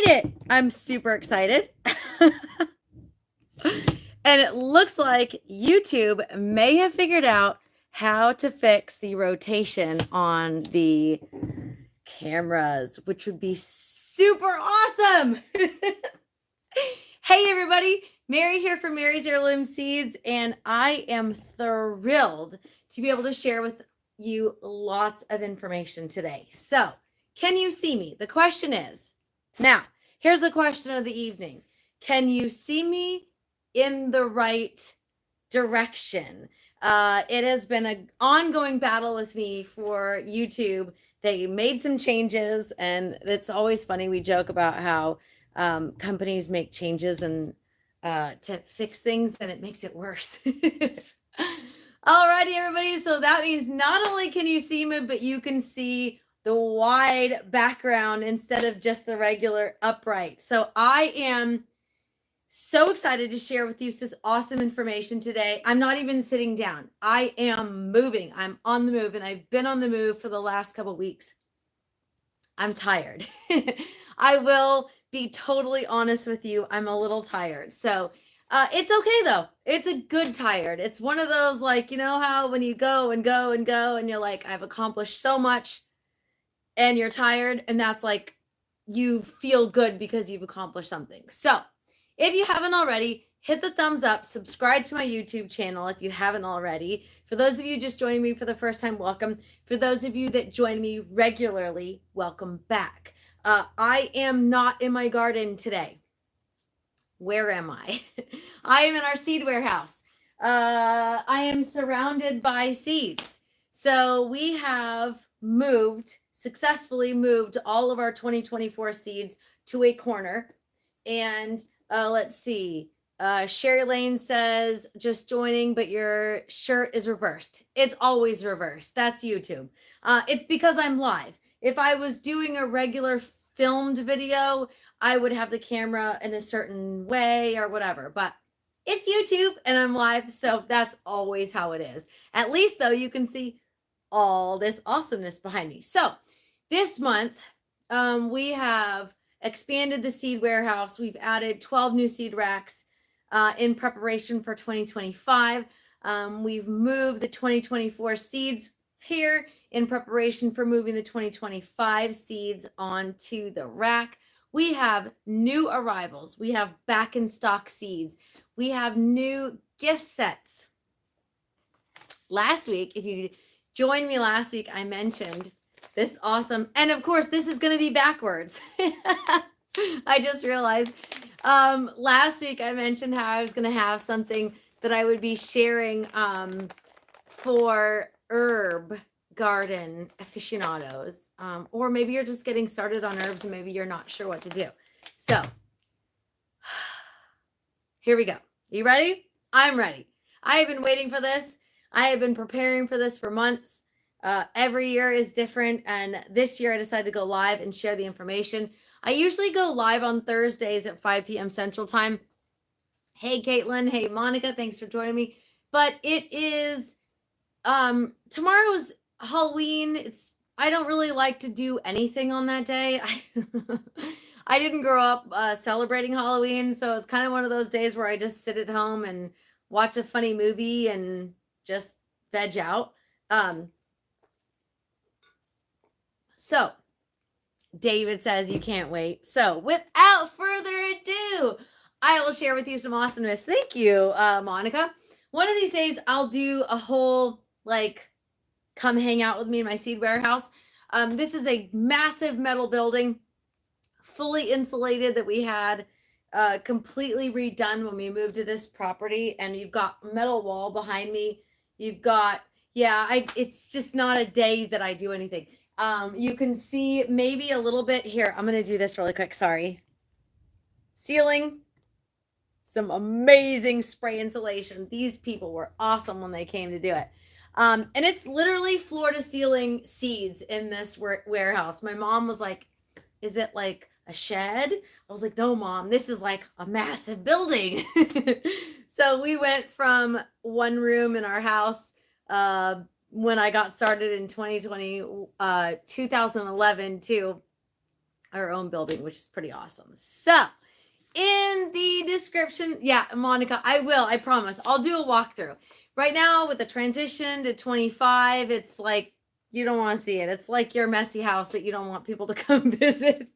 it. I'm super excited. And it looks like YouTube may have figured out how to fix the rotation on the cameras, which would be super awesome. Hey everybody, Mary here from Mary's Heirloom Seeds, and I am thrilled to be able to share with you lots of information today. So, can you see me? The question is, now, here's a question of the evening. Can you see me in the right direction? It has been an ongoing battle with me for YouTube. They made some changes, and it's always funny. We joke about how companies make changes and to fix things, and it makes it worse. Alrighty, everybody. So that means not only can you see me, but you can see the wide background instead of just the regular upright. So I am so excited to share with you this awesome information today. I'm not even sitting down. I am moving. I'm on the move, and I've been on the move for the last couple of weeks. I'm tired. I will be totally honest with you. I'm a little tired. So it's okay though. It's a good tired. It's one of those, like, you know how when you go and go and go and you're like, I've accomplished so much, and you're tired, and that's like, you feel good because you've accomplished something. So if you haven't already, hit the thumbs up, subscribe to my YouTube channel if you haven't already. For those of you just joining me for the first time, welcome. For those of you that join me regularly, welcome back. I am not in my garden today. Where am I? I am in our seed warehouse. I am surrounded by seeds. So we have successfully moved all of our 2024 seeds to a corner. And let's see. Sherry Lane says, just joining, but your shirt is reversed. It's always reversed. That's YouTube. It's because I'm live. If I was doing a regular filmed video, I would have the camera in a certain way or whatever, but it's YouTube and I'm live, so that's always how it is. At least though, you can see all this awesomeness behind me. So this month, we have expanded the seed warehouse. We've added 12 new seed racks in preparation for 2025. We've moved the 2024 seeds here in preparation for moving the 2025 seeds onto the rack. We have new arrivals. We have back in stock seeds. We have new gift sets. Last week, if you joined me last week, I mentioned this awesome, and of course, this is going to be backwards. I just realized last week I mentioned how I was going to have something that I would be sharing for herb garden aficionados, or maybe you're just getting started on herbs and maybe you're not sure what to do. So here we go. You ready? I'm ready. I have been waiting for this. I have been preparing for this for months. Every year is different, and this year I decided to go live and share the information. I usually go live on Thursdays at 5 p.m. Central Time. Hey, Caitlin. Hey, Monica. Thanks for joining me. But it is tomorrow's Halloween. I don't really like to do anything on that day. I didn't grow up celebrating Halloween, so it's kind of one of those days where I just sit at home and watch a funny movie and just veg out. So David says you can't wait. So without further ado, I will share with you some awesomeness. Thank you, Monica. One of these days I'll do a whole, like, come hang out with me in my seed warehouse. This is a massive metal building, fully insulated, that we had completely redone when we moved to this property. And you've got metal wall behind me. You've got, it's just not a day that I do anything. You can see maybe a little bit here. I'm going to do this really quick. Sorry. Ceiling. Some amazing spray insulation. These people were awesome when they came to do it. And it's literally floor to ceiling seeds in this warehouse. My mom was like, is it like a shed? I was like, no, Mom, this is like a massive building. So we went from one room in our house when I got started in 2011 to our own building, which is pretty awesome. So in the description, yeah, Monica, I promise. I'll do a walkthrough. Right now with the transition to 25, it's like you don't want to see it. It's like your messy house that you don't want people to come visit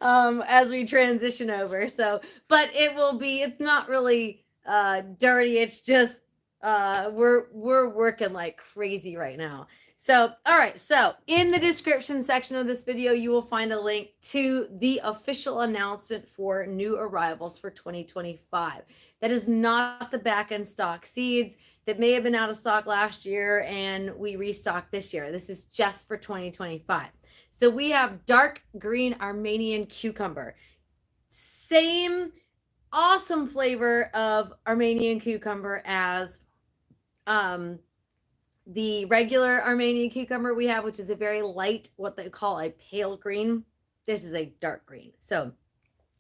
as we transition over. So, but it's not really dirty. It's just we're working like crazy right now. So, all right. So in the description section of this video, you will find a link to the official announcement for new arrivals for 2025. That is not the back end stock seeds that may have been out of stock last year and we restocked this year. This is just for 2025. So we have dark green Armenian cucumber. Same awesome flavor of Armenian cucumber as the regular Armenian cucumber we have, which is a very light, what they call a pale green. This is a dark green. So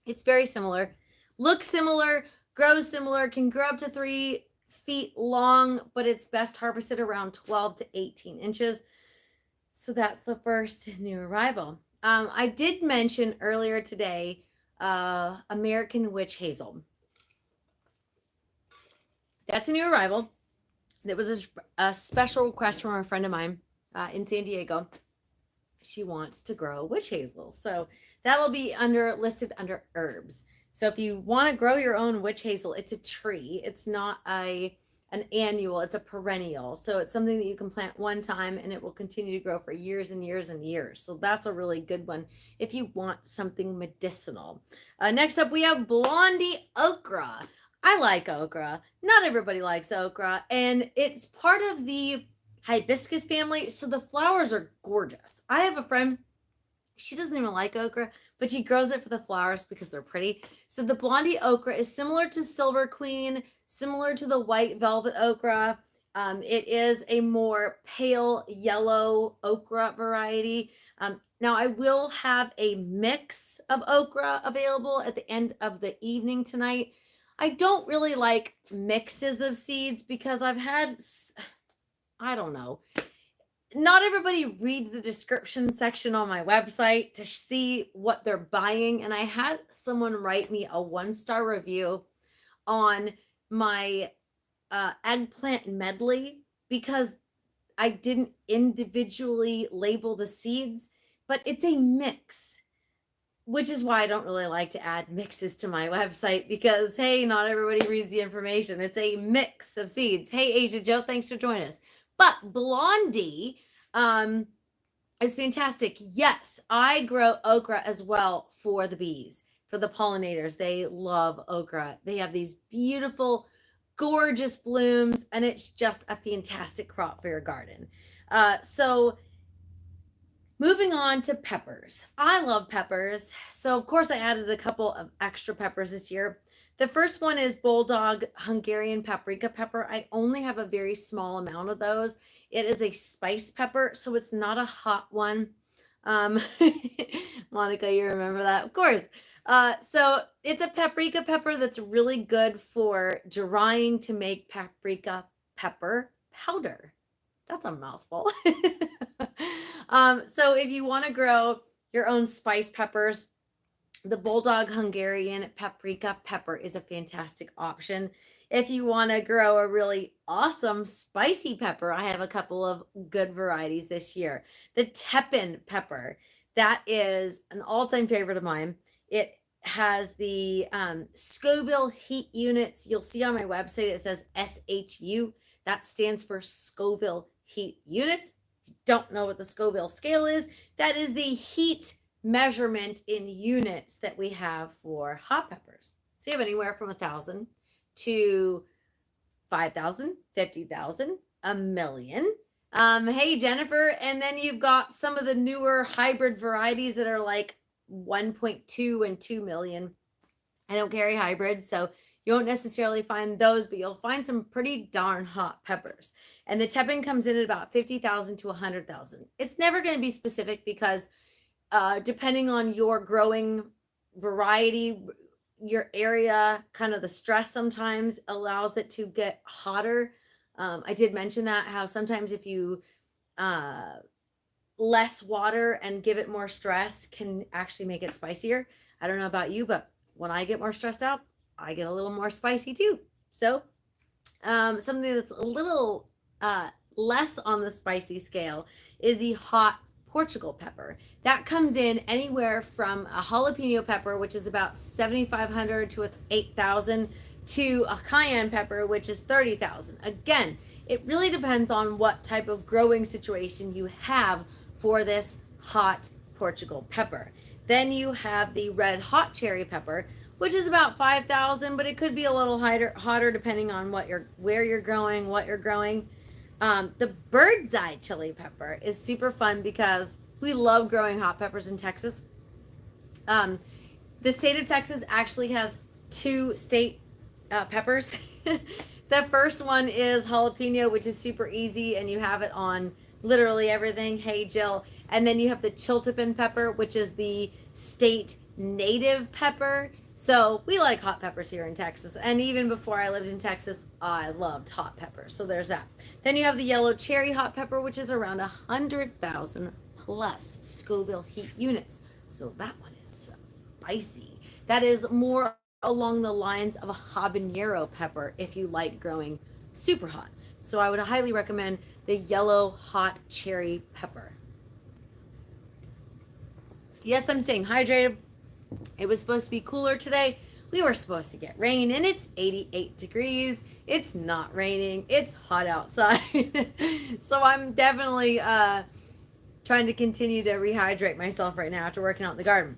it's very similar, looks similar, grows similar, can grow up to 3 feet long, but it's best harvested around 12 to 18 inches. So that's the first new arrival. I did mention earlier today, American Witch Hazel. That's a new arrival. There was a special request from a friend of mine in San Diego. She wants to grow witch hazel. So that'll be listed under herbs. So if you want to grow your own witch hazel, it's a tree. It's not an annual, it's a perennial. So it's something that you can plant one time and it will continue to grow for years and years and years. So that's a really good one if you want something medicinal. Next up, we have Blondie Okra. I like okra. Not everybody likes okra, and it's part of the hibiscus family, so the flowers are gorgeous. I have a friend, she doesn't even like okra, but she grows it for the flowers because they're pretty. So the Blondie Okra is similar to Silver Queen, similar to the white velvet okra. It is a more pale yellow okra variety. Now I will have a mix of okra available at the end of the evening tonight. I don't really like mixes of seeds because I've had, I don't know, not everybody reads the description section on my website to see what they're buying. And I had someone write me a 1-star review on my eggplant medley because I didn't individually label the seeds, but it's a mix. Which is why I don't really like to add mixes to my website because, hey, not everybody reads the information. It's a mix of seeds. Hey, Asia Joe, thanks for joining us. But Blondie is fantastic. Yes, I grow okra as well for the bees, for the pollinators. They love okra. They have these beautiful, gorgeous blooms, and it's just a fantastic crop for your garden. So moving on to peppers. I love peppers. So of course I added a couple of extra peppers this year. The first one is Bulldog Hungarian paprika pepper. I only have a very small amount of those. It is a spice pepper, so it's not a hot one. Monica, you remember that? Of course. So it's a paprika pepper that's really good for drying to make paprika pepper powder. That's a mouthful. So if you want to grow your own spice peppers, the Bulldog Hungarian paprika pepper is a fantastic option. If you want to grow a really awesome spicy pepper, I have a couple of good varieties this year. The Teppan pepper, that is an all-time favorite of mine. It has the Scoville heat units. You'll see on my website, it says SHU. That stands for Scoville heat units. Don't know what the Scoville scale is. That is the heat measurement in units that we have for hot peppers. So you have anywhere from 1,000 to 5,000, 50,000, a million. Hey, Jennifer. And then you've got some of the newer hybrid varieties that are like 1.2 and 2 million. I don't carry hybrids, so you won't necessarily find those, but you'll find some pretty darn hot peppers. And the Teppan comes in at about 50,000 to 100,000. It's never going to be specific because depending on your growing variety, your area, kind of the stress sometimes allows it to get hotter. I did mention that how sometimes if you less water and give it more stress can actually make it spicier. I don't know about you, but when I get more stressed out, I get a little more spicy too. So, something that's a little less on the spicy scale is the hot Portugal pepper. That comes in anywhere from a jalapeno pepper, which is about 7,500 to 8,000, to a cayenne pepper, which is 30,000. Again, it really depends on what type of growing situation you have for this hot Portugal pepper. Then you have the red hot cherry pepper, which is about 5,000, but it could be a little hotter depending on where you're growing, what you're growing. The bird's eye chili pepper is super fun because we love growing hot peppers in Texas. The state of Texas actually has two state peppers. The first one is jalapeno, which is super easy, and you have it on literally everything. Hey, Jill. And then you have the chiltepin pepper, which is the state native pepper. So we like hot peppers here in Texas. And even before I lived in Texas, I loved hot peppers. So there's that. Then you have the yellow cherry hot pepper, which is around 100,000 plus Scoville heat units. So that one is spicy. That is more along the lines of a habanero pepper if you like growing super hots. So I would highly recommend the yellow hot cherry pepper. Yes, I'm staying hydrated. It was supposed to be cooler today. We were supposed to get rain, and it's 88 degrees. It's not raining. It's hot outside. So I'm definitely trying to continue to rehydrate myself right now after working out in the garden.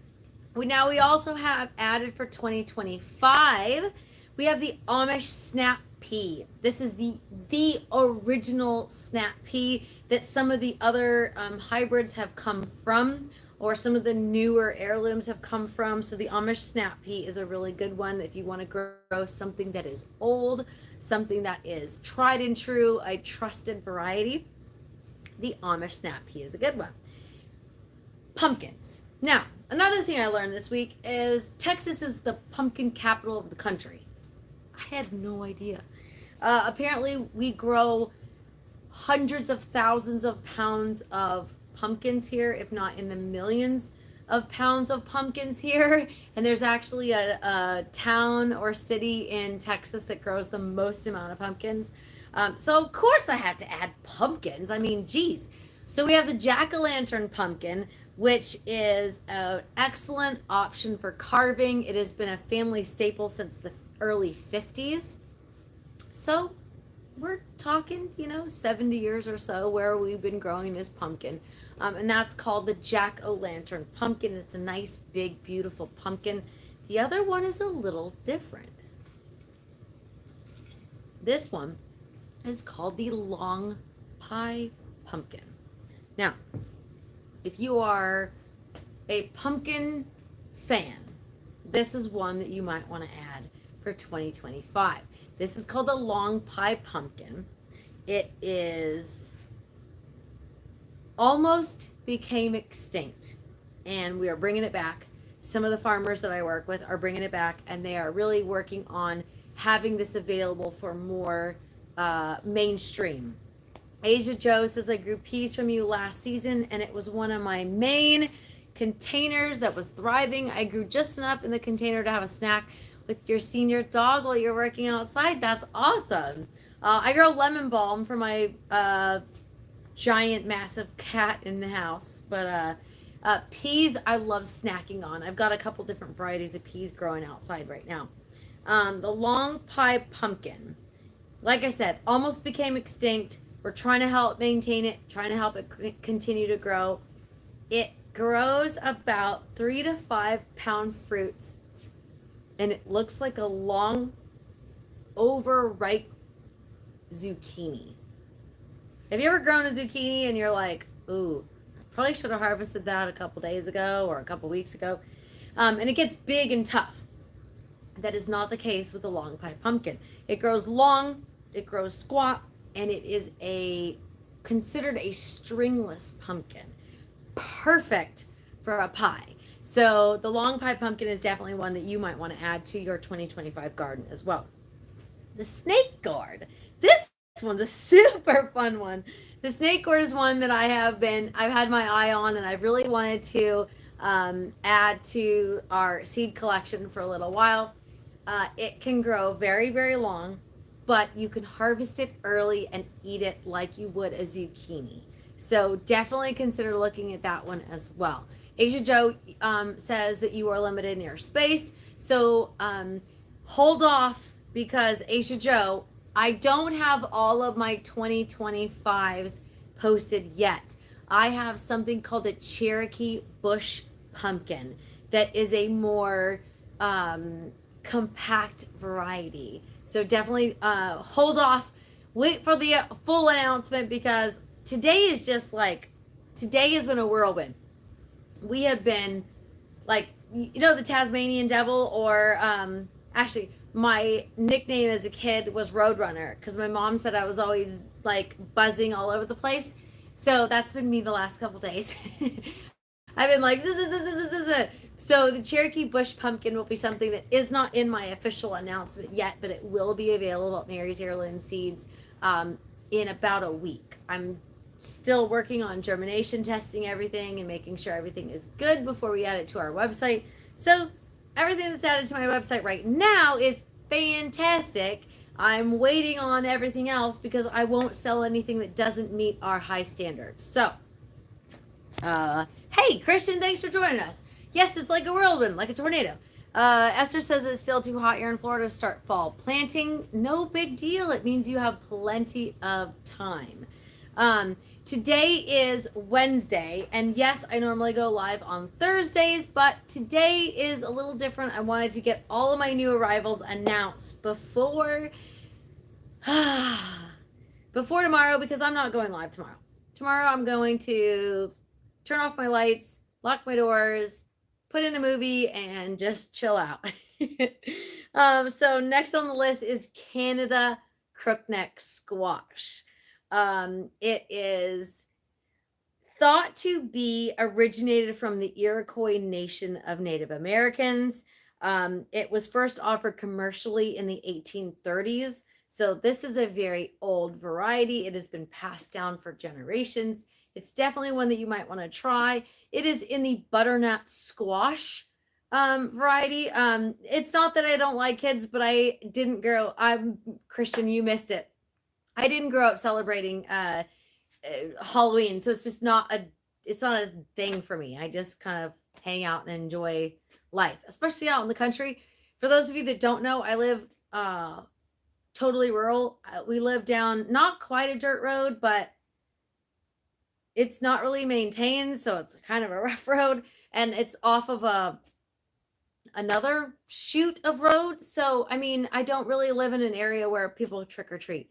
Now we also have added for 2025, we have the Amish Snappee. This is the original Snappee that some of the other hybrids have come from, or some of the newer heirlooms have come from. So the Amish Snappee is a really good one if you want to grow something that is old, something that is tried and true, a trusted variety. The Amish Snappee is a good one. Pumpkins. Now, another thing I learned this week is Texas is the pumpkin capital of the country. I had no idea. Apparently, we grow hundreds of thousands of pounds of pumpkins here, if not in the millions of pounds of pumpkins here. And there's actually a town or city in Texas that grows the most amount of pumpkins. So of course I had to add pumpkins. I mean, geez. So we have the jack-o'-lantern pumpkin, which is an excellent option for carving. It has been a family staple since the early 50s. So we're talking, 70 years or so where we've been growing this pumpkin. And that's called the jack-o'-lantern pumpkin. It's a nice, big, beautiful pumpkin. The other one is a little different. This one is called the long pie pumpkin. Now, if you are a pumpkin fan, this is one that you might want to add for 2025. This is called the long pie pumpkin. It is almost became extinct, and we are bringing it back. Some of the farmers that I work with are bringing it back, and they are really working on having this available for more mainstream. Asia Joe says, I grew peas from you last season, and it was one of my main containers that was thriving. I grew just enough in the container to have a snack with your senior dog while you're working outside. That's awesome. I grow lemon balm for my giant, massive cat in the house. But peas, I love snacking on. I've got a couple different varieties of peas growing outside right now. The long pie pumpkin, like I said, almost became extinct. We're trying to help maintain it, trying to help it continue to grow. It grows about 3 to 5 pound fruits, and it looks like a long, overripe zucchini. Have you ever grown a zucchini and you're like, ooh, I probably should have harvested that a couple days ago or a couple weeks ago? And it gets big and tough. That is not the case with the long pie pumpkin. It grows long, it grows squat, and it is considered a stringless pumpkin. Perfect for a pie. So the long pie pumpkin is definitely one that you might want to add to your 2025 garden as well. The snake gourd. This one's a super fun one. The snake gourd is one that I've had my eye on, and I've really wanted to add to our seed collection for a little while. It can grow very, very long, but you can harvest it early and eat it like you would a zucchini. So definitely consider looking at that one as well. Asia Joe says that you are limited in your space. So hold off, because Asia Joe, I don't have all of my 2025s posted yet. I have something called a Cherokee bush pumpkin that is a more compact variety. So definitely hold off, wait for the full announcement, because today has been a whirlwind. We have been like, the Tasmanian devil, or actually my nickname as a kid was Roadrunner, because my mom said I was always like buzzing all over the place. So that's been me the last couple days. I've been like, so the Cherokee bush pumpkin will be something that is not in my official announcement yet, but it will be available at Mary's Heirloom Seeds in about a week. I'm still working on germination testing everything and making sure everything is good before we add it to our website. So everything that's added to my website right now is fantastic. I'm waiting on everything else because I won't sell anything that doesn't meet our high standards. So, hey, Christian, thanks for joining us. Yes, it's like a whirlwind, like a tornado. Esther says it's still too hot here in Florida to start fall planting. No big deal. It means you have plenty of time. Today is Wednesday, and yes, I normally go live on Thursdays, but today is a little different. I wanted to get all of my new arrivals announced before tomorrow, because I'm not going live tomorrow. Tomorrow I'm going to turn off my lights, lock my doors, put in a movie, and just chill out. So next on the list is Canada Crookneck squash. It is thought to be originated from the Iroquois Nation of Native Americans. It was first offered commercially in the 1830s. So this is a very old variety. It has been passed down for generations. It's definitely one that you might want to try. It is in the butternut squash variety. It's not that I don't like kids, but I'm Christian, you missed it. I didn't grow up celebrating Halloween, so it's just not a thing for me. I just kind of hang out and enjoy life, especially out in the country. For those of you that don't know, I live totally rural. We live down not quite a dirt road, but it's not really maintained, so it's kind of a rough road, and it's off of another chute of road. So I mean, I don't really live in an area where people trick or treat.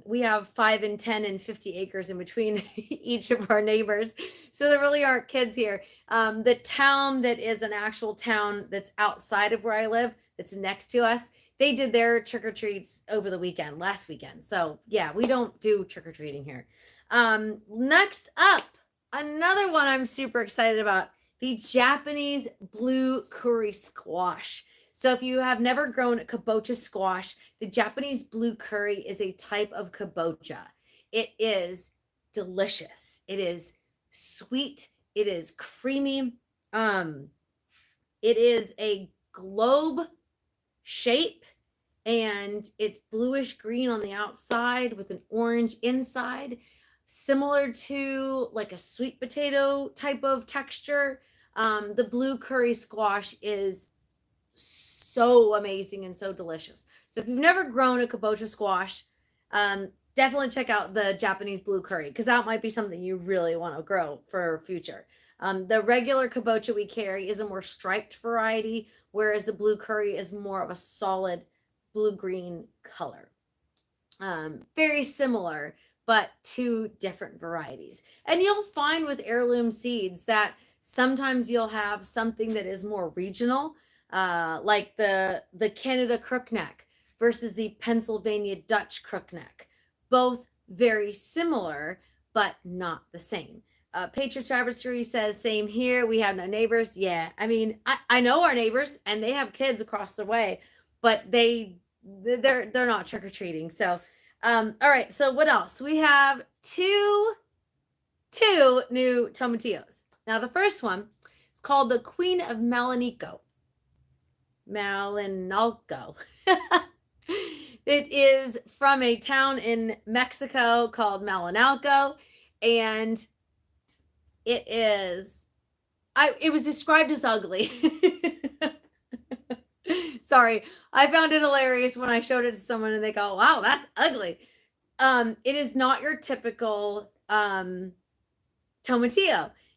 We have 5 and 10 and 50 acres in between each of our neighbors. So there really aren't kids here. The town that is an actual town that's outside of where I live, that's next to us, they did their trick-or-treats over the last weekend. So yeah, we don't do trick-or-treating here. Next up, another one I'm super excited about, the Japanese blue curry squash. So if you have never grown a kabocha squash, the Japanese blue curry is a type of kabocha. It is delicious. It is sweet. It is creamy. It is a globe shape, and it's bluish green on the outside with an orange inside, similar to like a sweet potato type of texture. The blue curry squash is so amazing and so delicious. So if you've never grown a kabocha squash, definitely check out the Japanese blue curry, because that might be something you really want to grow for future. The regular kabocha we carry is a more striped variety, whereas the blue curry is more of a solid blue-green color. Very similar, but two different varieties. And you'll find with heirloom seeds that sometimes you'll have something that is more regional, like the Canada Crookneck versus the Pennsylvania Dutch Crookneck. Both very similar, but not the same. Patriot Tapestry says, same here. We have no neighbors. Yeah, I mean, I know our neighbors, and they have kids across the way, but they're not trick-or-treating. So All right, so what else? We have two new tomatillos. Now the first one is called the Queen of Malinalco. It is from a town in Mexico called Malinalco, and it was described as ugly. Sorry, I found it hilarious when I showed it to someone and they go, wow, that's ugly. It is not your typical tomatillo.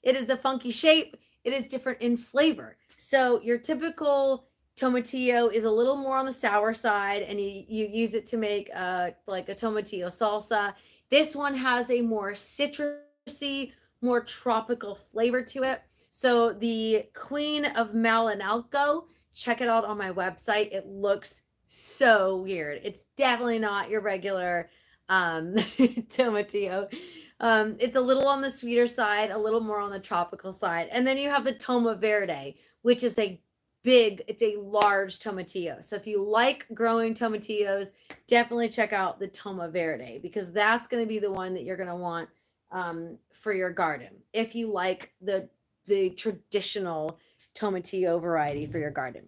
It is a funky shape. It is different in flavor. So your typical tomatillo is a little more on the sour side, and you use it to make like a tomatillo salsa. This one has a more citrusy, more tropical flavor to it. So the Queen of Malinalco, check it out on my website. It looks so weird. It's definitely not your regular tomatillo. It's a little on the sweeter side, a little more on the tropical side. And then you have the Toma Verde, which is it's a large tomatillo. So if you like growing tomatillos, definitely check out the Toma Verde, because that's going to be the one that you're going to want for your garden if you like the traditional tomatillo variety for your garden.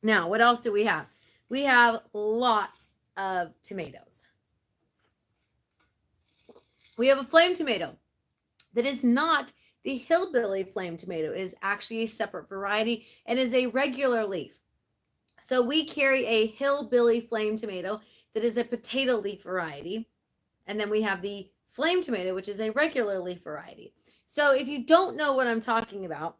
Now, what else do we have? We have lots of tomatoes. We have a flame tomato that is not the hillbilly flame tomato. It is actually a separate variety and is a regular leaf. So we carry a hillbilly flame tomato that is a potato leaf variety. And then we have the flame tomato, which is a regular leaf variety. So if you don't know what I'm talking about,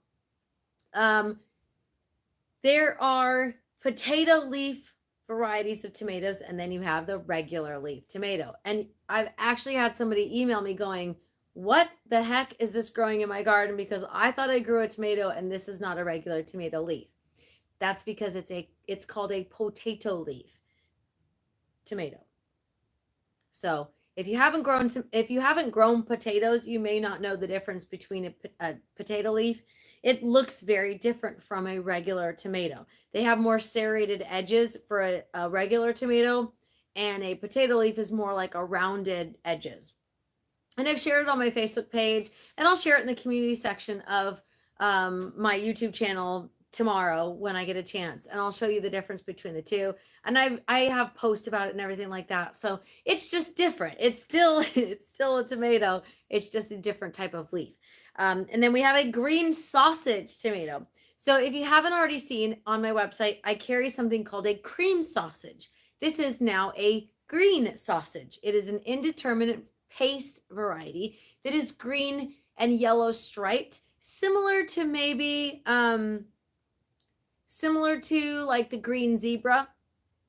there are potato leaf varieties of tomatoes, and then you have the regular leaf tomato. And I've actually had somebody email me going, what the heck is this growing in my garden? Because I thought I grew a tomato and this is not a regular tomato leaf. That's because it's called a potato leaf tomato. So if you haven't grown potatoes, you may not know the difference between a potato leaf. It looks very different from a regular tomato. They have more serrated edges for a regular tomato, and a potato leaf is more like a rounded edges. And I've shared it on my Facebook page, and I'll share it in the community section of my YouTube channel tomorrow when I get a chance, and I'll show you the difference between the two. And I have posts about it and everything like that. So it's just different. It's still a tomato. It's just a different type of leaf. And then we have a green sausage tomato. So if you haven't already seen on my website, I carry something called a cream sausage. This is now a green sausage. It is an indeterminate paste variety that is green and yellow striped, similar to like the green zebra.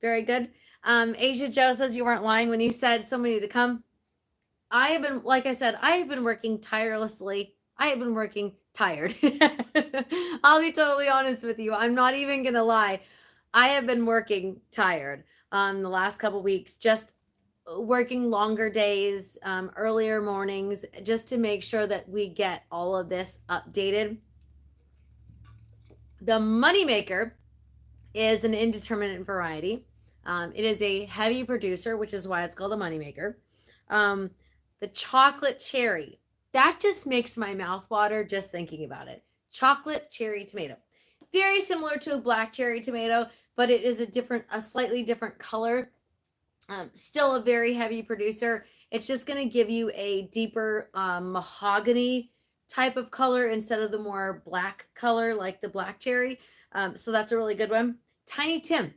Very good. Asia Joe says you weren't lying when you said somebody to come. I have been working tirelessly. I have been working tired. I'll be totally honest with you. I'm not even going to lie. I have been working tired the last couple weeks, just working longer days, earlier mornings, just to make sure that we get all of this updated. The moneymaker is an indeterminate variety. It is a heavy producer, which is why it's called a moneymaker. The chocolate cherry, that just makes my mouth water just thinking about it. Chocolate cherry tomato. Very similar to a black cherry tomato, but it is a slightly different color. Still a very heavy producer. It's just going to give you a deeper mahogany type of color instead of the more black color like the black cherry. So that's a really good one. Tiny Tim.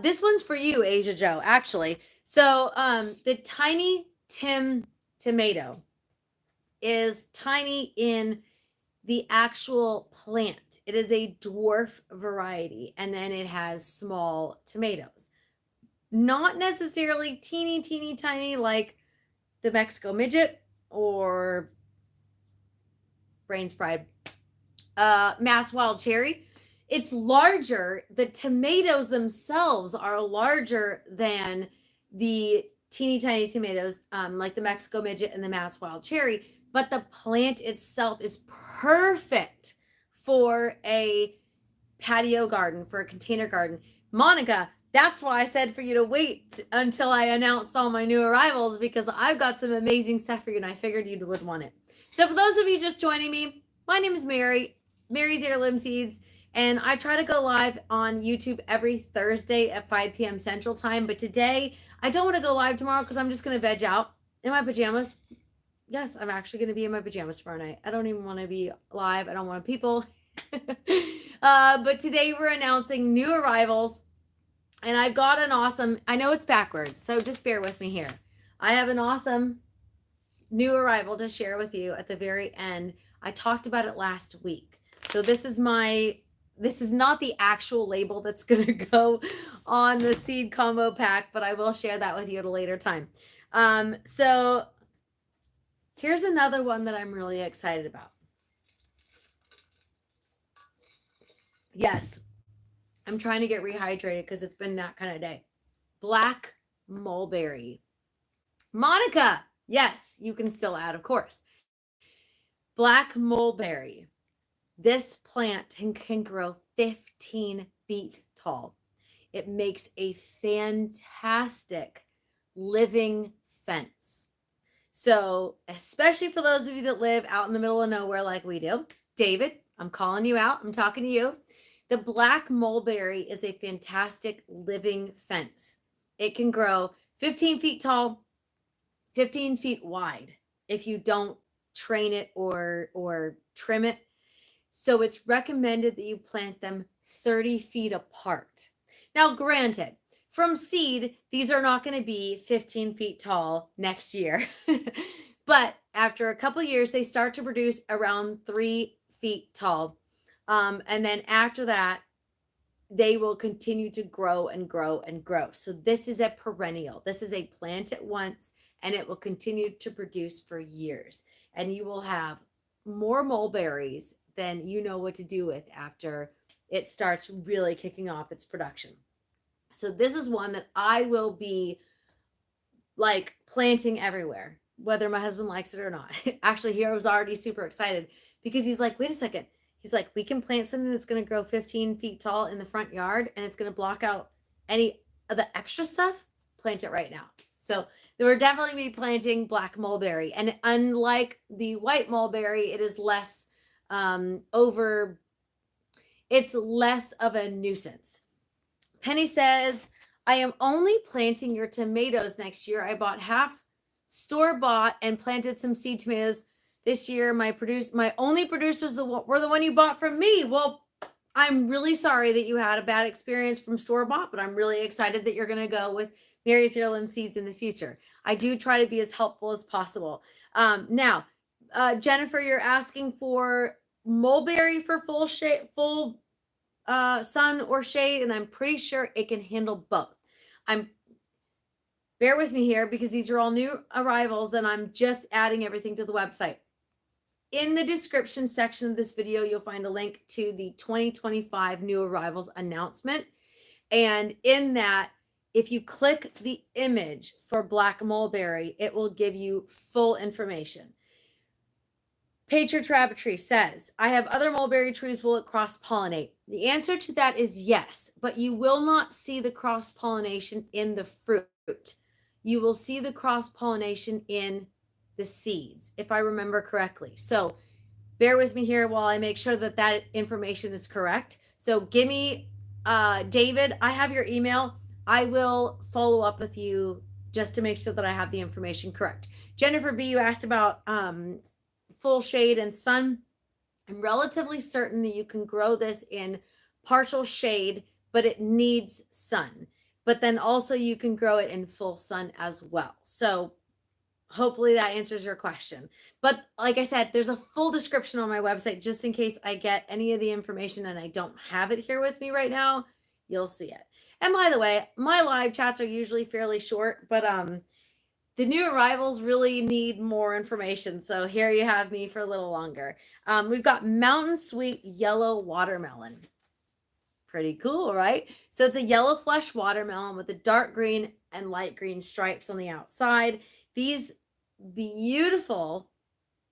This one's for you, Asia Joe, actually. So the Tiny Tim tomato is tiny in the actual plant. It is a dwarf variety, and then it has small tomatoes. Not necessarily teeny, teeny, tiny like the Mexico midget or brains fried Matt's wild cherry. It's larger. The tomatoes themselves are larger than the teeny tiny tomatoes like the Mexico midget and the Matt's wild cherry, but the plant itself is perfect for a patio garden, for a container garden. Monica, That's why I said for you to wait until I announce all my new arrivals, because I've got some amazing stuff for you and I figured you would want it. So for those of you just joining me, my name is Mary's Heirloom Seeds, and I try to go live on YouTube every Thursday at 5 p.m. Central Time. But today, I don't want to go live tomorrow because I'm just going to veg out in my pajamas. Yes, I'm actually going to be in my pajamas tomorrow night. I don't even want to be live. I don't want people. But today we're announcing new arrivals. And I've got an awesome, I know it's backwards, so just bear with me here. I have an awesome new arrival to share with you at the very end. I talked about it last week. So this is not the actual label that's going to go on the seed combo pack, but I will share that with you at a later time. So here's another one that I'm really excited about. Yes, I'm trying to get rehydrated because it's been that kind of day. Black mulberry. Monica, yes, you can still add, of course. Black mulberry. This plant can grow 15 feet tall. It makes a fantastic living fence. So, especially for those of you that live out in the middle of nowhere like we do, David, I'm calling you out. I'm talking to you. The black mulberry is a fantastic living fence. It can grow 15 feet tall, 15 feet wide if you don't train it or trim it. So it's recommended that you plant them 30 feet apart. Now, granted, from seed, these are not going to be 15 feet tall next year. But after a couple of years, they start to produce around 3 feet tall. And then after that, they will continue to grow and grow and grow. So this is a perennial. This is a plant at once, and it will continue to produce for years. And you will have more mulberries than you know what to do with after it starts really kicking off its production. So this is one that I will be like planting everywhere, whether my husband likes it or not. Actually, he was already super excited because he's like, wait a second. He's like, we can plant something that's going to grow 15 feet tall in the front yard and it's going to block out any of the extra stuff. Plant it right now. So we're definitely be planting black mulberry. And unlike the white mulberry, it is less it's less of a nuisance. Penny says, I am only planting your tomatoes next year. I bought half store-bought and planted some seed tomatoes this year. My only producers were the one you bought from me. Well, I'm really sorry that you had a bad experience from store-bought, but I'm really excited that you're going to go with Mary's Heirloom Seeds in the future. I do try to be as helpful as possible. Now, Jennifer, you're asking for mulberry for full sun or shade, and I'm pretty sure it can handle both. Bear with me here because these are all new arrivals and I'm just adding everything to the website. In the description section of this video, you'll find a link to the 2025 new arrivals announcement. And in that, if you click the image for black mulberry, it will give you full information. Patriot Rabbitry says, I have other mulberry trees. Will it cross-pollinate? The answer to that is yes, but you will not see the cross-pollination in the fruit. You will see the cross-pollination in the seeds, if I remember correctly. So bear with me here while I make sure that that information is correct. So give me, David, I have your email. I will follow up with you just to make sure that I have the information correct. Jennifer B., you asked about full shade and sun. I'm relatively certain that you can grow this in partial shade, but it needs sun. But then also you can grow it in full sun as well. So hopefully that answers your question. But like I said, there's a full description on my website just in case I get any of the information and I don't have it here with me right now. You'll see it. And by the way, my live chats are usually fairly short, but the new arrivals really need more information. So here you have me for a little longer. We've got Mountain Sweet Yellow Watermelon. Pretty cool, right? So it's a yellow flesh watermelon with the dark green and light green stripes on the outside. These beautiful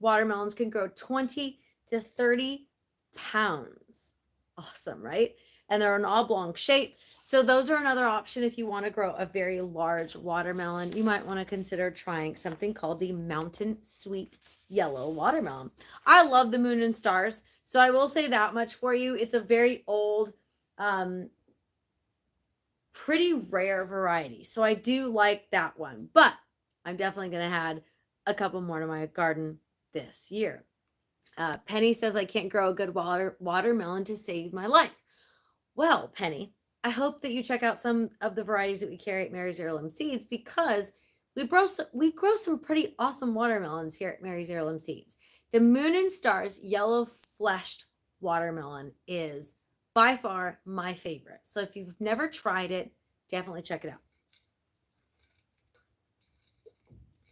watermelons can grow 20 to 30 pounds. Awesome, right? and they're an oblong shape. So those are another option if you want to grow a very large watermelon. You might want to consider trying something called the Mountain Sweet Yellow Watermelon. I love the Moon and Stars, so I will say that much for you. It's a very old, pretty rare variety. So I do like that one, but I'm definitely going to add a couple more to my garden this year. Penny says I can't grow a good watermelon to save my life. Well, Penny, I hope that you check out some of the varieties that we carry at Mary's Heirloom Seeds, because we grow some pretty awesome watermelons here at Mary's Heirloom Seeds. The Moon and Stars yellow fleshed watermelon is by far my favorite. So if you've never tried it, definitely check it out.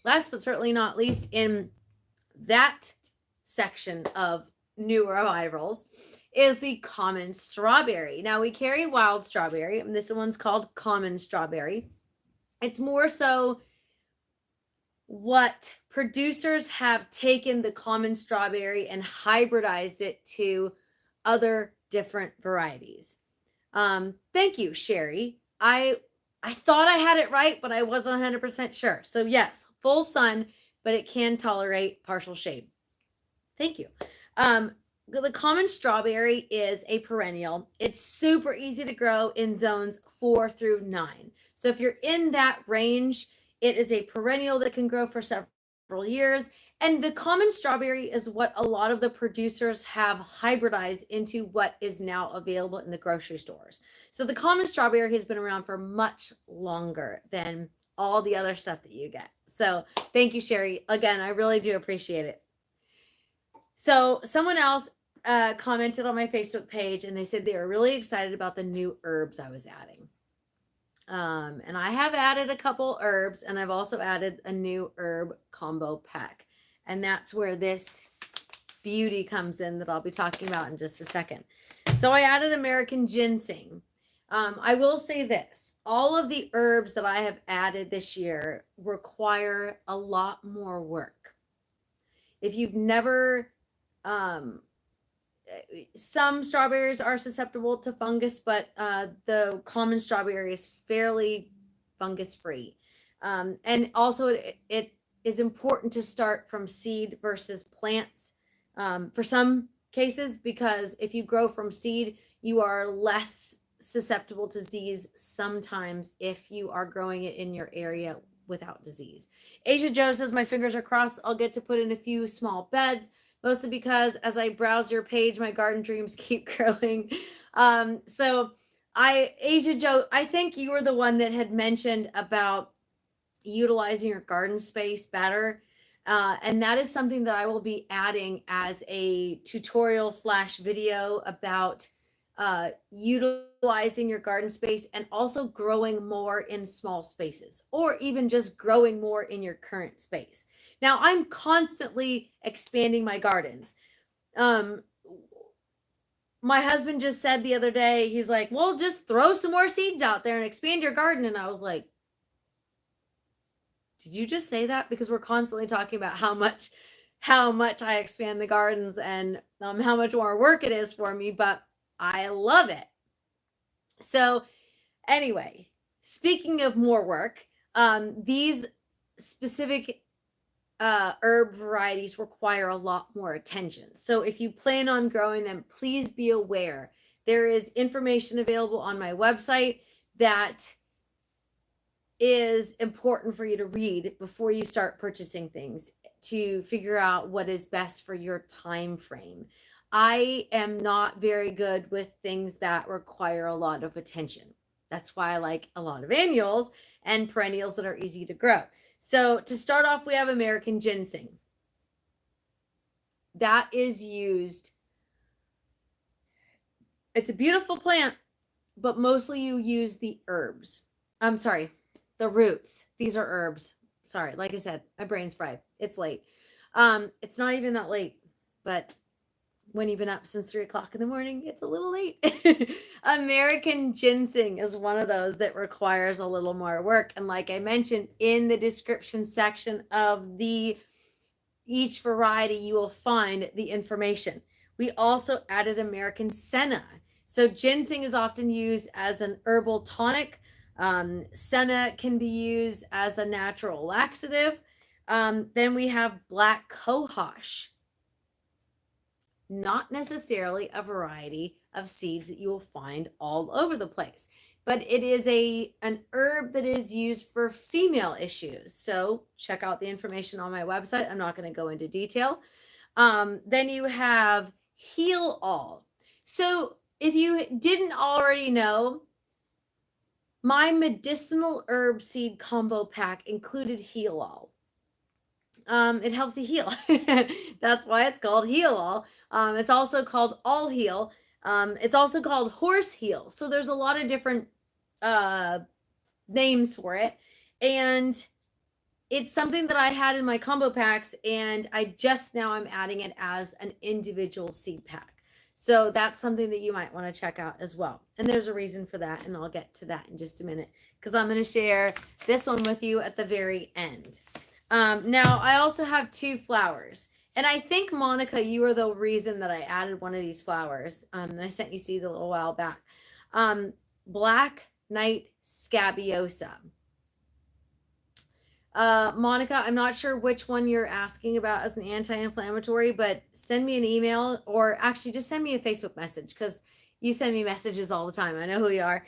Last but certainly not least, in that section of new arrivals is the common strawberry. Now we carry wild strawberry, and this one's called common strawberry. It's more so what producers have taken the common strawberry and hybridized it to other different varieties. Thank you, Sherry. I thought I had it right, but I wasn't 100% sure. So yes, full sun, but it can tolerate partial shade. Thank you. The common strawberry is a perennial. It's super easy to grow in zones 4 through 9. So if you're in that range, it is a perennial that can grow for several years. And the common strawberry is what a lot of the producers have hybridized into what is now available in the grocery stores. So the common strawberry has been around for much longer than all the other stuff that you get. So thank you, Sherry. Again, I really do appreciate it. So someone else commented on my Facebook page, and they said they were really excited about the new herbs I was adding. And I have added a couple herbs, and I've also added a new herb combo pack. And that's where this beauty comes in that I'll be talking about in just a second. So I added American ginseng. I will say this, all of the herbs that I have added this year require a lot more work. If you've never, some strawberries are susceptible to fungus, but the common strawberry is fairly fungus free. And also it is important to start from seed versus plants for some cases, because if you grow from seed, you are less susceptible to disease sometimes if you are growing it in your area without disease. Asia Joe says, my fingers are crossed. I'll get to put in a few small beds, mostly because as I browse your page, my garden dreams keep growing. Asia Joe, I think you were the one that had mentioned about utilizing your garden space better. And that is something that I will be adding as a tutorial / video about utilizing your garden space and also growing more in small spaces, or even just growing more in your current space. Now, I'm constantly expanding my gardens. My husband just said the other day, he's like, well, just throw some more seeds out there and expand your garden. And I was like, did you just say that? Because we're constantly talking about how much I expand the gardens and how much more work it is for me, but I love it. So anyway, speaking of more work, these specific herb varieties require a lot more attention. So if you plan on growing them, please be aware there is information available on my website that is important for you to read before you start purchasing things to figure out what is best for your time frame. I am not very good with things that require a lot of attention. That's why I like a lot of annuals and perennials that are easy to grow. So to start off, we have American ginseng. That is used. It's a beautiful plant, but mostly you use the herbs. I'm sorry, the roots. These are herbs. Sorry, like I said, my brain's fried. It's late. It's not even that late, but when you've been up since 3 o'clock in the morning, it's a little late. American ginseng is one of those that requires a little more work. And like I mentioned in the description section of each variety, you will find the information. We also added American senna. So ginseng is often used as an herbal tonic. Senna can be used as a natural laxative. Then we have black cohosh. Not necessarily a variety of seeds that you will find all over the place, but it is an herb that is used for female issues. So check out the information on my website. I'm not going to go into detail. Then you have heal all. So if you didn't already know, my medicinal herb seed combo pack included heal all. It helps you heal. That's why it's called heal all. It's also called all heal. It's also called horse heal. So there's a lot of different names for it. And it's something that I had in my combo packs, and I'm adding it as an individual seed pack. So that's something that you might want to check out as well. And there's a reason for that, and I'll get to that in just a minute, because I'm going to share this one with you at the very end. Now, I also have 2 flowers. And I think, Monica, you are the reason that I added one of these flowers. And I sent you seeds a little while back. Black Knight Scabiosa. Monica, I'm not sure which one you're asking about as an anti-inflammatory, but send me an email, or actually just send me a Facebook message, because you send me messages all the time. I know who you are.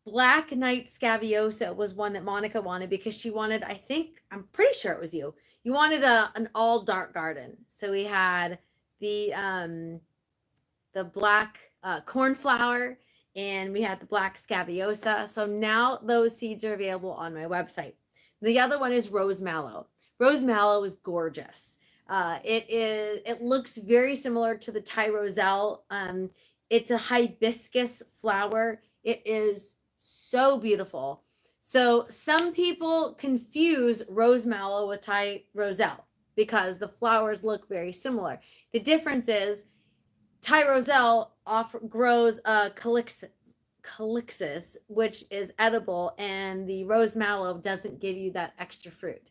Black Knight Scabiosa was one that Monica wanted, because she wanted, I'm pretty sure it was you. You wanted an all dark garden. So we had the black cornflower, and we had the black Scabiosa. So now those seeds are available on my website. The other one is rose mallow. Rose mallow is gorgeous. It looks very similar to the Tyroselle. It's a hibiscus flower. It is so beautiful. So some people confuse rose mallow with Tyroselle because the flowers look very similar. The difference is Tyroselle grows calyxis, which is edible, and the rose mallow doesn't give you that extra fruit.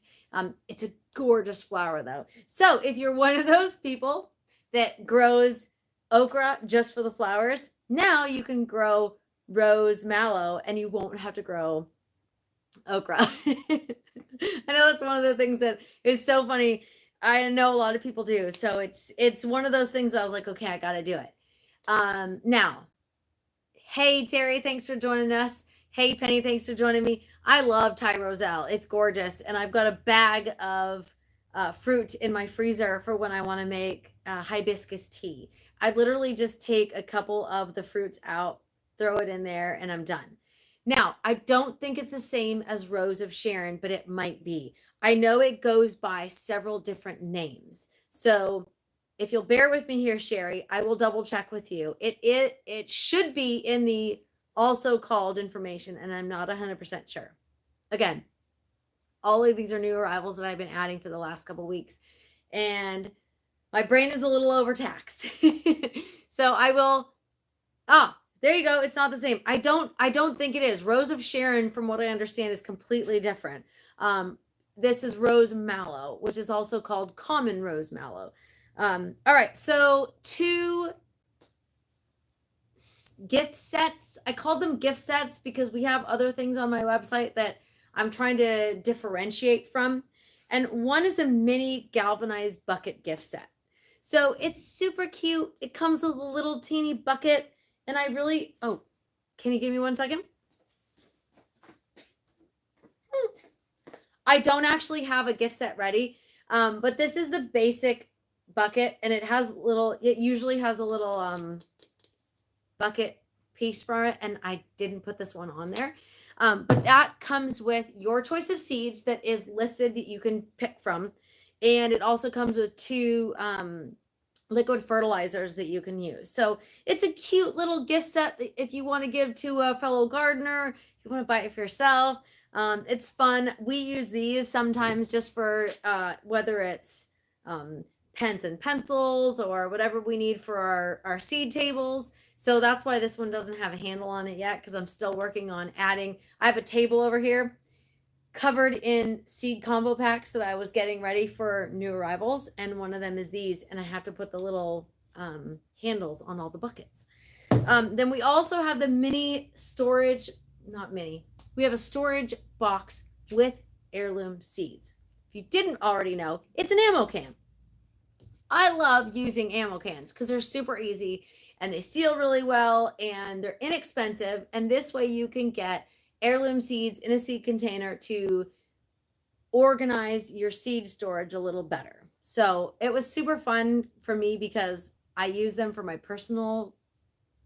It's a gorgeous flower, though. So if you're one of those people that grows okra just for the flowers, now you can grow rose mallow and you won't have to grow okra. I know that's one of the things that is so funny. I know a lot of people do. So it's one of those things that I was like, okay, I got to do it. Now, hey, Terry, thanks for joining us. Hey, Penny, thanks for joining me. I love Tyroselle. It's gorgeous. And I've got a bag of fruit in my freezer for when I want to make hibiscus tea. I literally just take a couple of the fruits out, throw it in there, and I'm done. Now, I don't think it's the same as Rose of Sharon, but it might be. I know it goes by several different names. So if you'll bear with me here, Sherry, I will double check with you. It should be in the also called information, and I'm not 100% sure. Again, all of these are new arrivals that I've been adding for the last couple of weeks, and my brain is a little overtaxed. So I will. There you go. It's not the same. I don't think it is. Rose of Sharon, from what I understand, is completely different. This is rose mallow, which is also called common rose mallow. All right, so 2 gift sets. I called them gift sets because we have other things on my website that I'm trying to differentiate from. And one is a mini galvanized bucket gift set. So it's super cute. It comes with a little teeny bucket. And I really, can you give me 1 second? I don't actually have a gift set ready, but this is the basic bucket, and it usually has a little bucket piece for it, and I didn't put this one on there. But that comes with your choice of seeds that is listed that you can pick from. And it also comes with 2 liquid fertilizers that you can use. So it's a cute little gift set if you want to give to a fellow gardener, if you want to buy it for yourself. It's fun. We use these sometimes just for whether it's pens and pencils or whatever we need for our seed tables. So that's why this one doesn't have a handle on it yet, because I'm still working on adding. I have a table over here covered in seed combo packs that I was getting ready for new arrivals, and one of them is these, and I have to put the little handles on all the buckets. Then we also have the mini storage, not mini, we have a storage box with heirloom seeds. If you didn't already know, it's an ammo can. I love using ammo cans because they're super easy and they seal really well and they're inexpensive. And this way you can get heirloom seeds in a seed container to organize your seed storage a little better. So it was super fun for me because I use them for my personal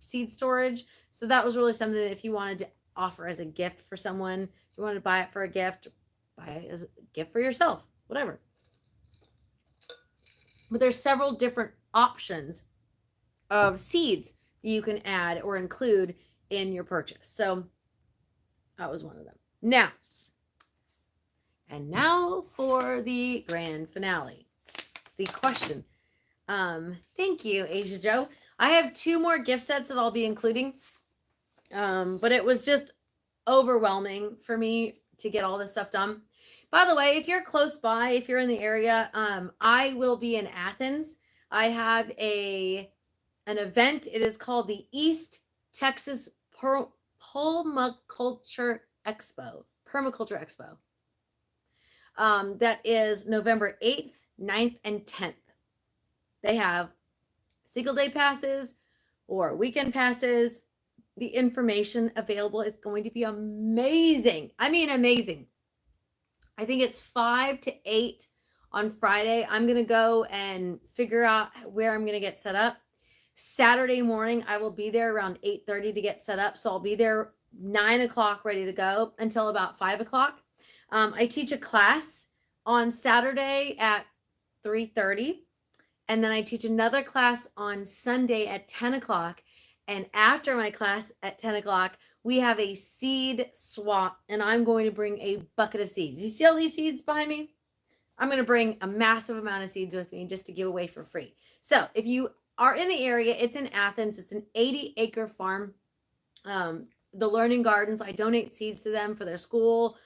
seed storage. So that was really something that if you wanted to offer as a gift for someone, if you wanted to buy it for a gift, buy it as a gift for yourself, whatever. But there's several different options of seeds that you can add or include in your purchase. So that was one of them. Now for the grand finale, the question. Thank you, Asia Joe. I have 2 more gift sets that I'll be including. But it was just overwhelming for me to get all this stuff done. By the way, if you're close by, if you're in the area, I will be in Athens. I have an event. It is called the East Texas Permaculture Expo. That is November 8th, 9th, and 10th. They have single day passes or weekend passes. The information available is going to be amazing. I mean, amazing. I think it's 5 to 8 on Friday. I'm going to go and figure out where I'm going to get set up. Saturday morning, I will be there around 8:30 to get set up. So I'll be there 9 o'clock ready to go until about 5 o'clock. I teach a class on Saturday at 3:30. And then I teach another class on Sunday at 10 o'clock. And after my class at 10 o'clock, we have a seed swap, and I'm going to bring a bucket of seeds. You see all these seeds behind me? I'm going to bring a massive amount of seeds with me just to give away for free. So if you are in the area, it's in Athens. It's an 80-acre farm. The Learning Gardens, I donate seeds to them for their school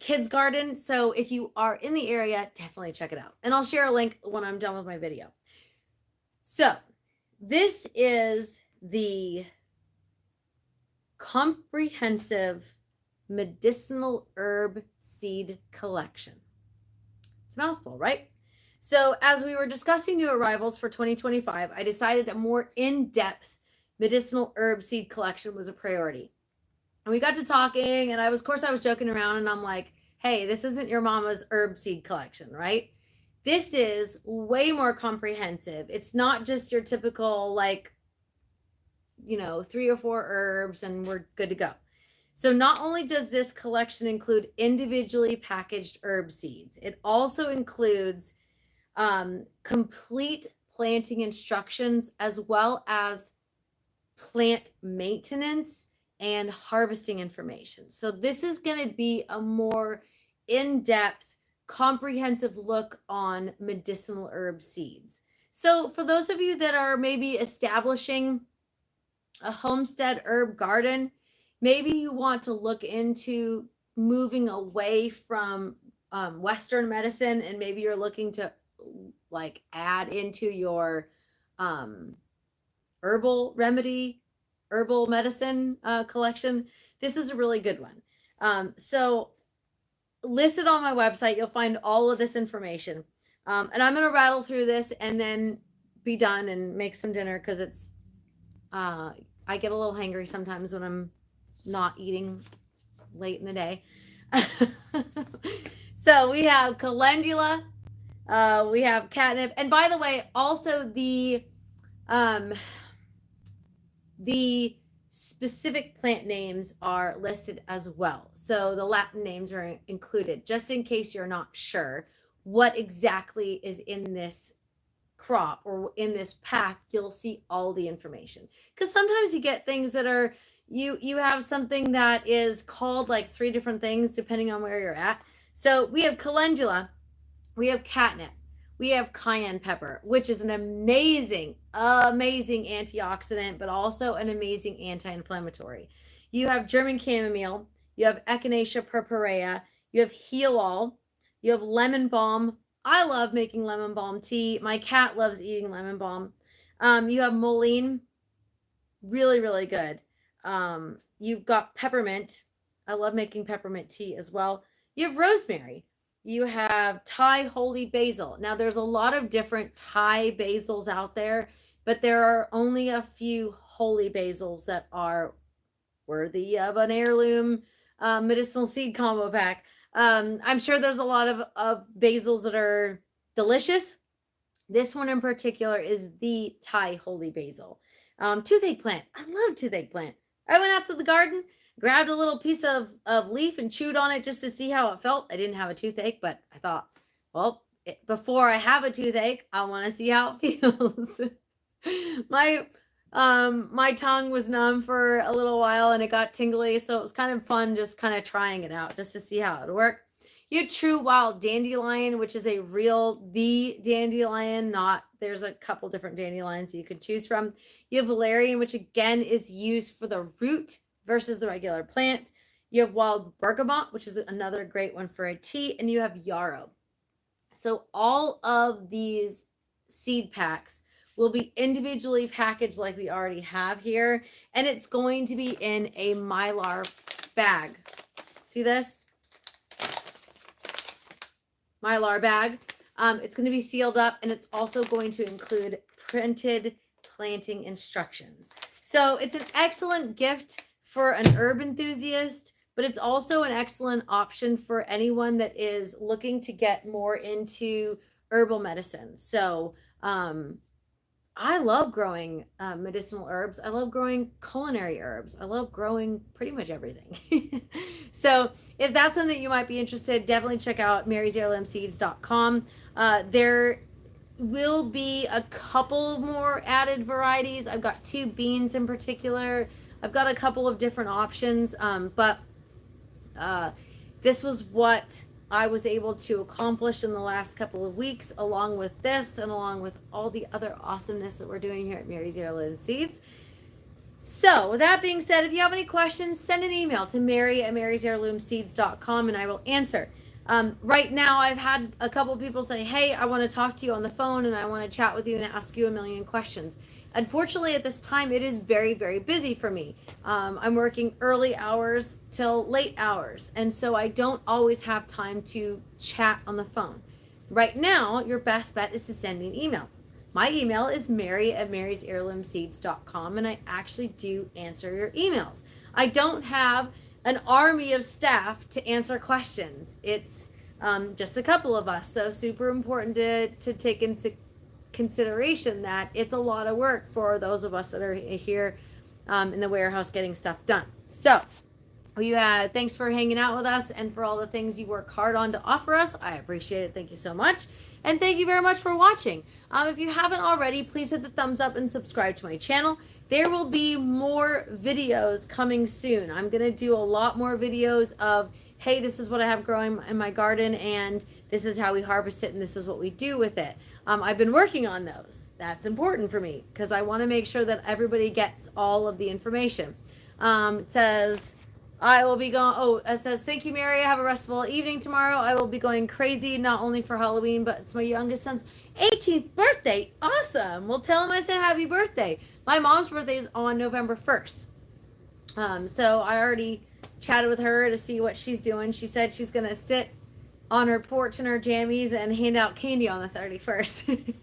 kids garden. So if you are in the area, definitely check it out. And I'll share a link when I'm done with my video. So this is the comprehensive medicinal herb seed collection. It's a mouthful, right? So as we were discussing new arrivals for 2025, I decided a more in-depth medicinal herb seed collection was a priority. And we got to talking, and I was joking around, and I'm like, hey, this isn't your mama's herb seed collection, right? This is way more comprehensive. It's not just your typical, 3 or 4 herbs and we're good to go. So not only does this collection include individually packaged herb seeds, it also includes complete planting instructions as well as plant maintenance and harvesting information. So this is going to be a more in-depth, comprehensive look on medicinal herb seeds. So for those of you that are maybe establishing a homestead herb garden, maybe you want to look into moving away from Western medicine, and maybe you're looking to add into your herbal medicine collection. This is a really good one. So listed on my website, you'll find all of this information. And I'm going to rattle through this and then be done and make some dinner because it's I get a little hangry sometimes when I'm not eating late in the day. So we have calendula, we have catnip, and by the way, also the specific plant names are listed as well. So the Latin names are included, just in case you're not sure what exactly is in this crop or in this pack. You'll see all the information, because sometimes you get things that are you have something that is called 3 different things depending on where you're at. So we have calendula, we have catnip, we have cayenne pepper, which is an amazing antioxidant, but also an amazing anti-inflammatory. You have German chamomile, you have Echinacea purpurea, you have heal all, you have lemon balm. I love making lemon balm tea. My cat loves eating lemon balm. You have mullein, Really, really good. You've got peppermint. I love making peppermint tea as well. You have rosemary. You have Thai holy basil. Now, there's a lot of different Thai basils out there, but there are only a few holy basils that are worthy of an heirloom medicinal seed combo pack. I'm sure there's a lot of basils that are delicious. This one in particular is the Thai holy basil. Toothache plant. I love toothache plant. I went out to the garden, grabbed a little piece of leaf and chewed on it just to see how it felt. I didn't have a toothache, but I thought, well, before I have a toothache, I want to see how it feels. My tongue was numb for a little while and it got tingly, so it was kind of fun just kind of trying it out just to see how it would work. You have true wild dandelion, which is the dandelion, not, there's a couple different dandelions you could choose from. You have valerian, which again is used for the root versus the regular plant. You have wild bergamot, which is another great one for a tea, and you have yarrow. So all of these seed packs will be individually packaged like we already have here, and it's going to be in a Mylar bag. See this? Mylar bag. It's going to be sealed up, and it's also going to include printed planting instructions. So it's an excellent gift for an herb enthusiast, but it's also an excellent option for anyone that is looking to get more into herbal medicine. So I love growing medicinal herbs. I love growing culinary herbs. I love growing pretty much everything. So if that's something you might be interested, definitely check out marysheirloomseeds.com. There will be a couple more added varieties. I've got 2 beans in particular. I've got a couple of different options, but this was what I was able to accomplish in the last couple of weeks, along with this and along with all the other awesomeness that we're doing here at Mary's Heirloom Seeds. So with that being said, if you have any questions, send an email to mary@marysheirloomseeds.com and I will answer. Right now, I've had a couple people say, hey, I want to talk to you on the phone and I want to chat with you and ask you a million questions. Unfortunately, at this time, it is very, very busy for me. I'm working early hours till late hours, and so I don't always have time to chat on the phone. Right now, your best bet is to send me an email. My email is mary@marysheirloomseeds.com, and I actually do answer your emails. I don't have an army of staff to answer questions. It's just a couple of us, so super important to take into consideration that it's a lot of work for those of us that are here in the warehouse getting stuff done. So thanks for hanging out with us and for all the things you work hard on to offer us. I appreciate it. Thank you so much. And thank you very much for watching. If you haven't already, please hit the thumbs up and subscribe to my channel. There will be more videos coming soon. I'm going to do a lot more videos of, hey, this is what I have growing in my garden, and this is how we harvest it, and this is what we do with it. I've been working on those. That's important for me because I want to make sure that everybody gets all of the information. It says, I will be going, it says, thank you, Mary. I have a restful evening tomorrow. I will be going crazy, not only for Halloween, but it's my youngest son's 18th birthday. Awesome. Well, tell him I said happy birthday. My mom's birthday is on November 1st. So I already chatted with her to see what she's doing. She said she's going to sit on her porch in her jammies and hand out candy on the 31st.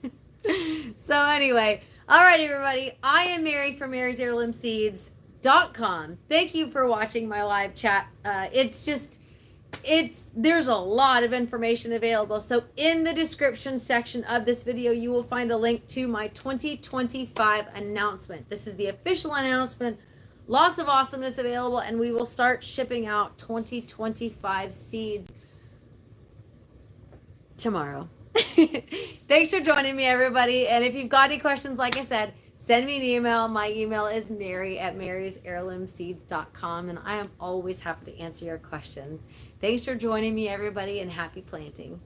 So anyway, all right, everybody. I am Mary from marysheirloomseeds.com. Thank you for watching my live chat. There's a lot of information available. So in the description section of this video, you will find a link to my 2025 announcement. This is the official announcement. Lots of awesomeness available, and we will start shipping out 2025 seeds tomorrow. Thanks for joining me, everybody. And if you've got any questions, like I said, send me an email. My email is mary@marysheirloomseeds.com, and I am always happy to answer your questions. Thanks for joining me, everybody, and happy planting.